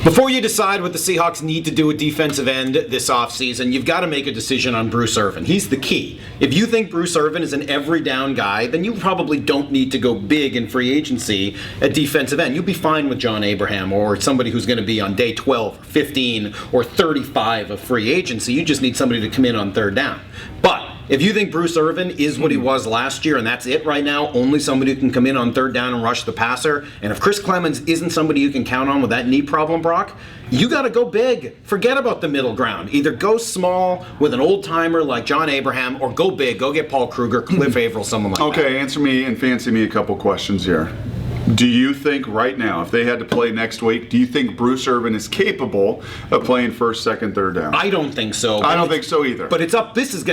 Before you decide what the Seahawks need to do at defensive end this offseason, you've got to make a decision on Bruce Irvin. He's the key. If you think Bruce Irvin is an every down guy, then you probably don't need to go big in free agency at defensive end. You'll be fine with John Abraham or somebody who's going to be on day 12, 15, or 35 of free agency. You just need somebody to come in on third down. But if you think Bruce Irvin is what he was last year and that's it right now, only somebody who can come in on third down and rush the passer, and if Chris Clemons isn't somebody you can count on with that knee problem, Brock, you got to go big. Forget about the middle ground. Either go small with an old-timer like John Abraham or go big. Go get Paul Kruger, Cliff Averill, someone like that. Okay, answer me and fancy me a couple questions here. Do you think right now, if they had to play next week, do you think Bruce Irvin is capable of playing first, second, third down? I don't think so. I don't think so either. But it's up. This is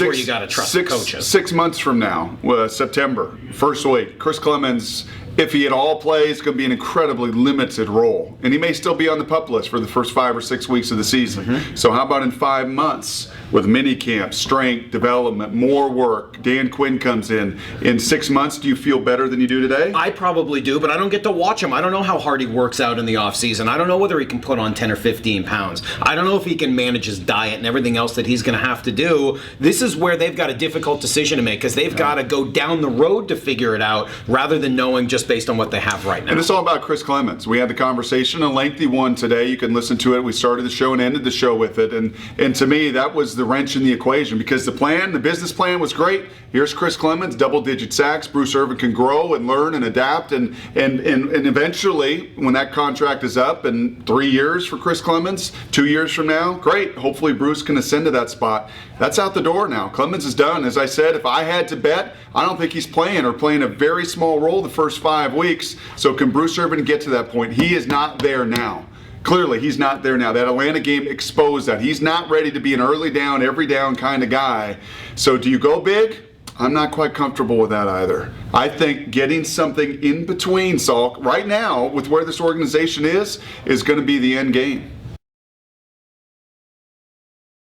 where you got to trust the coaches. 6 months from now, September, first week, Chris Clemons, if he at all plays, going to be an incredibly limited role. And he may still be on the PUP list for the first 5 or 6 weeks of the season. So how about in 5 months with mini camp, strength, development, more work, Dan Quinn comes in. In 6 months, do you feel better than you do today? I probably do, but I don't get to watch him. I don't know how hard he works out in the offseason. I don't know whether he can put on 10 or 15 pounds. I don't know if he can manage his diet and everything else that he's going to have to do. This is where they've got a difficult decision to make because they've got to go down the road to figure it out rather than knowing just based on what they have right now. And it's all about Chris Clemons. We had the conversation, a lengthy one today. You can listen to it. We started the show and ended the show with it. And to me, that was the wrench in the equation because the business plan was great. Here's Chris Clemons, double-digit sacks. Bruce Irvin can grow and learn and adapt. And eventually, when that contract is up in 3 years for Chris Clemons, 2 years from now, great. Hopefully, Bruce can ascend to that spot. That's out the door now. Clemons is done. As I said, if I had to bet, I don't think he's playing or playing a very small role the first 5 weeks. So can Bruce Irvin get to that point? He is not there now. Clearly, he's not there now. That Atlanta game exposed that. He's not ready to be an early down, every down kind of guy. So do you go big? I'm not quite comfortable with that either. I think getting something in between, Salk, right now with where this organization is going to be the end game.